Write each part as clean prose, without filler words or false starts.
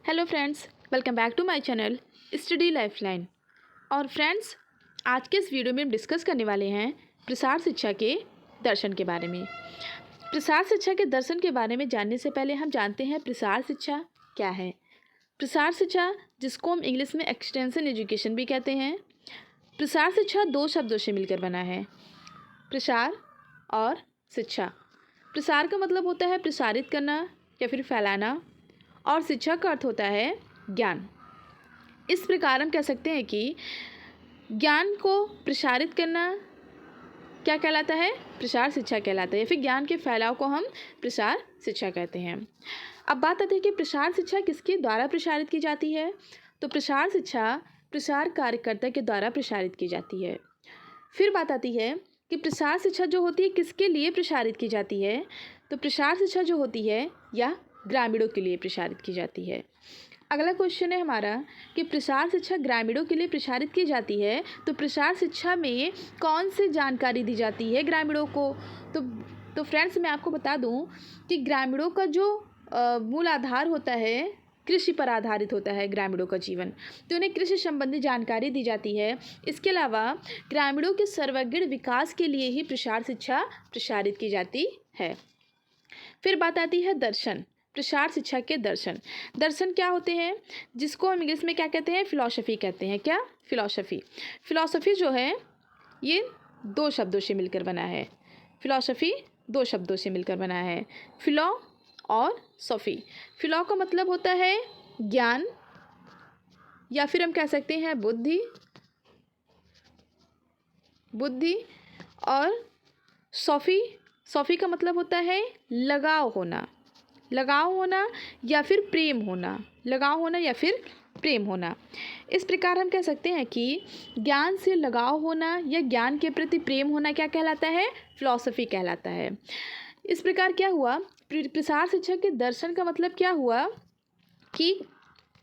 Hello friends, welcome back to my channel study lifeline. और friends, आज के इस वीडियो में हम डिस्कस करने वाले हैं प्रसार शिक्षा के दर्शन के बारे में। प्रसार शिक्षा के दर्शन के बारे में जानने से पहले हम जानते हैं प्रसार शिक्षा क्या है। प्रसार शिक्षा, जिसको हम इंग्लिश में एक्सटेंशन एजुकेशन भी कहते हैं, प्रसार शिक्षा दो शब्दों से मिलकर बना है, प्रसार और शिक्षा। प्रसार का मतलब होता है प्रसारित करना या फिर फैलाना, और शिक्षा का अर्थ होता है ज्ञान। इस प्रकार हम कह सकते हैं कि ज्ञान को प्रसारित करना क्या कहलाता है? प्रसार शिक्षा कहलाता है, या फिर ज्ञान के फैलाव को हम प्रसार शिक्षा कहते हैं। अब बात आती है कि प्रसार शिक्षा किसके द्वारा प्रसारित की जाती है। तो प्रसार शिक्षा प्रसार कार्यकर्ता के द्वारा प्रसारित की जाती है। फिर बात आती है कि प्रसार शिक्षा जो होती है किसके लिए प्रसारित की जाती है। तो प्रसार शिक्षा जो होती है या ग्रामीणों के लिए प्रसारित की जाती है। अगला क्वेश्चन है हमारा कि प्रसार शिक्षा ग्रामीणों के लिए प्रसारित की जाती है, तो प्रसार शिक्षा में कौन सी जानकारी दी जाती है ग्रामीणों को। तो फ्रेंड्स, मैं आपको बता दूं कि ग्रामीणों का जो मूल आधार होता है, कृषि पर आधारित होता है ग्रामीणों का जीवन, तो उन्हें कृषि संबंधी जानकारी दी जाती है। इसके अलावा ग्रामीणों के सर्वांगीण विकास के लिए ही प्रसार शिक्षा प्रसारित की जाती है। फिर बात आती है दर्शन। प्रसार शिक्षा के दर्शन। दर्शन क्या होते हैं, जिसको हम इंग्लिश में क्या कहते हैं? फिलॉसफी कहते हैं। क्या? फिलॉसफी। फिलॉसफी जो है ये दो शब्दों से मिलकर बना है। फिलॉसफी दो शब्दों से मिलकर बना है, फिलो और सॉफी। फिलो का मतलब होता है ज्ञान, या फिर हम कह सकते हैं बुद्धि, और सॉफी का मतलब होता है लगाव होना या फिर प्रेम होना। इस प्रकार हम कह सकते हैं कि ज्ञान से लगाव होना या ज्ञान के प्रति प्रेम होना क्या कहलाता है? फिलॉसफी कहलाता है। इस प्रकार क्या हुआ, प्रसार शिक्षा के दर्शन का मतलब क्या हुआ कि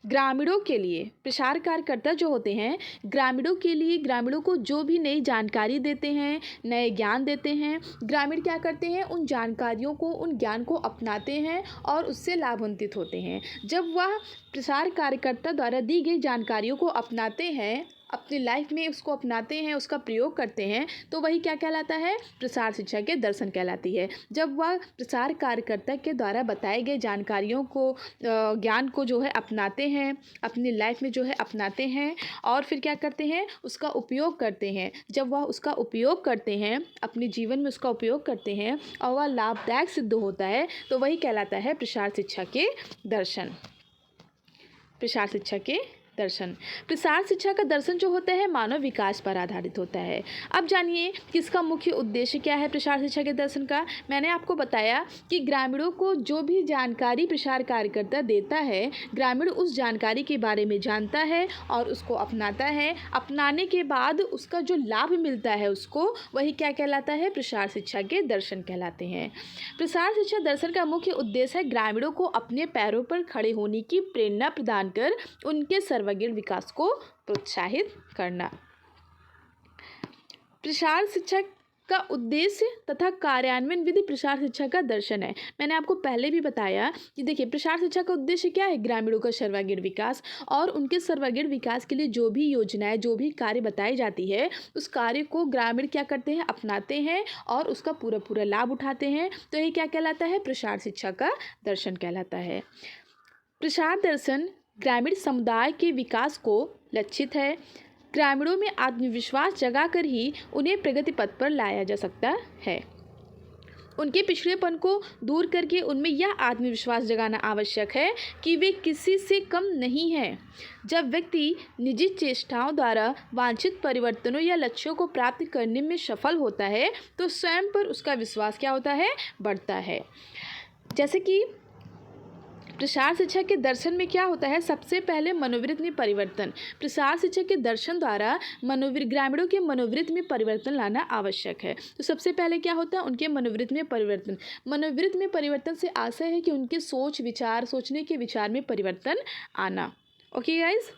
ग्रामीणों के लिए प्रसार कार्यकर्ता जो होते हैं, ग्रामीणों को जो भी नई जानकारी देते हैं, नए ज्ञान देते हैं, ग्रामीण क्या करते हैं? उन जानकारियों को, उन ज्ञान को अपनाते हैं और उससे लाभान्वित होते हैं। जब वह प्रसार कार्यकर्ता द्वारा दी गई जानकारियों को अपनाते हैं, अपनी लाइफ में उसको अपनाते हैं, उसका प्रयोग करते हैं, तो वही क्या कहलाता है? प्रसार शिक्षा के दर्शन कहलाती है। जब वह प्रसार कार्यकर्ता के द्वारा बताए गए जानकारियों को, ज्ञान को जो है अपनाते हैं, अपनी लाइफ में जो है अपनाते हैं, और फिर क्या करते हैं? उसका उपयोग करते हैं। जब वह उसका उपयोग करते हैं, अपने जीवन में उसका उपयोग करते हैं और वह लाभदायक सिद्ध होता है, तो वही कहलाता है प्रसार शिक्षा के दर्शन। प्रसार शिक्षा के दर्शन। प्रसार शिक्षा का दर्शन जो होता है मानव विकास पर आधारित होता है। अब जानिए कि इसका मुख्य उद्देश्य क्या है प्रसार शिक्षा के दर्शन का। मैंने आपको बताया कि ग्रामीणों को जो भी जानकारी प्रसार कार्यकर्ता देता है, ग्रामीण उस जानकारी के बारे में जानता है और उसको अपनाता है। अपनाने के बाद उसका जो लाभ मिलता है उसको, वही क्या कहलाता है? प्रसार शिक्षा के दर्शन कहलाते हैं। प्रसार शिक्षा दर्शन का मुख्य उद्देश्य है ग्रामीणों को अपने पैरों पर खड़े होने की प्रेरणा प्रदान कर उनके सर्वांगीण विकास को प्रोत्साहित करना। प्रसार शिक्षा का उद्देश्य तथा कार्यान्वयन विधि प्रसार शिक्षा का दर्शन है। मैंने आपको पहले भी बताया कि देखिए, प्रसार शिक्षा का उद्देश्य क्या है? ग्रामीणों का सर्वांगीण विकास, और उनके सर्वांगीण विकास के लिए जो भी योजनाएं, जो भी कार्य बताई जाती है, उस कार्य को ग्रामीण क्या करते हैं? अपनाते हैं और उसका पूरा लाभ उठाते हैं। तो ये क्या कहलाता है? प्रसार शिक्षा का दर्शन कहलाता है। प्रसार दर्शन ग्रामीण समुदाय के विकास को लक्षित है। ग्रामीणों में आत्मविश्वास जगाकर ही उन्हें प्रगति पथ पर लाया जा सकता है। उनके पिछड़ेपन को दूर करके उनमें यह आत्मविश्वास जगाना आवश्यक है कि वे किसी से कम नहीं हैं। जब व्यक्ति निजी चेष्टाओं द्वारा वांछित परिवर्तनों या लक्ष्यों को प्राप्त करने में सफल होता है, तो स्वयं पर उसका विश्वास क्या होता है? बढ़ता है। जैसे कि प्रसार शिक्षा के दर्शन में क्या होता है? सबसे पहले मनोवृत्ति में परिवर्तन। प्रसार शिक्षा के दर्शन द्वारा ग्रामीणों के मनोवृत्ति में परिवर्तन लाना आवश्यक है। तो सबसे पहले क्या होता है? उनके मनोवृत्ति में परिवर्तन। मनोवृत्ति में परिवर्तन से आशय है कि उनके सोचने के विचार में परिवर्तन आना। ओके गाइज,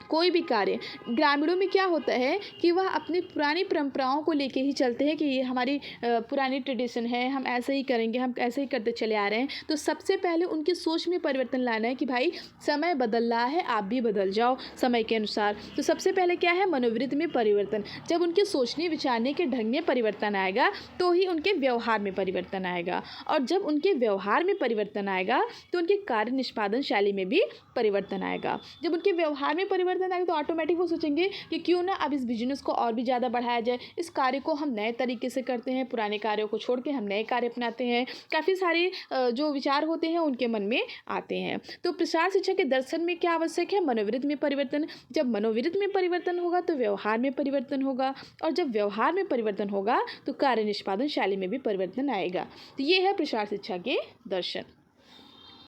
कोई भी कार्य, ग्रामीणों में क्या होता है कि वह अपनी पुरानी परंपराओं को लेके ही चलते हैं कि ये हमारी पुरानी ट्रेडिशन है, हम ऐसे ही करेंगे, हम ऐसे ही करते चले आ रहे हैं। तो सबसे पहले उनकी सोच में परिवर्तन लाना है कि भाई समय बदल रहा है, आप भी बदल जाओ समय के अनुसार। तो सबसे पहले क्या है, मनोवृत्ति में परिवर्तन। जब उनके सोचने विचारने के ढंग में परिवर्तन आएगा तो ही उनके व्यवहार में परिवर्तन आएगा, और जब उनके व्यवहार में परिवर्तन आएगा तो उनके कार्य निष्पादन शैली में भी परिवर्तन आएगा। जब उनके व्यवहार में परिवर्तन आएगा तो ऑटोमेटिक वो सोचेंगे कि क्यों ना अब इस बिजनेस को और भी ज़्यादा बढ़ाया जाए, इस कार्य को हम नए तरीके से करते हैं, पुराने कार्यों को छोड़ के हम नए कार्य अपनाते हैं। काफ़ी सारे जो विचार होते हैं उनके मन में आते हैं। तो प्रसार शिक्षा के दर्शन में क्या आवश्यक है, मनोवृत्ति में परिवर्तन। जब मनोवृत्ति में परिवर्तन होगा तो व्यवहार में परिवर्तन होगा, और जब व्यवहार में परिवर्तन होगा तो कार्य निष्पादन शैली में भी परिवर्तन आएगा। तो ये है प्रसार शिक्षा के दर्शन।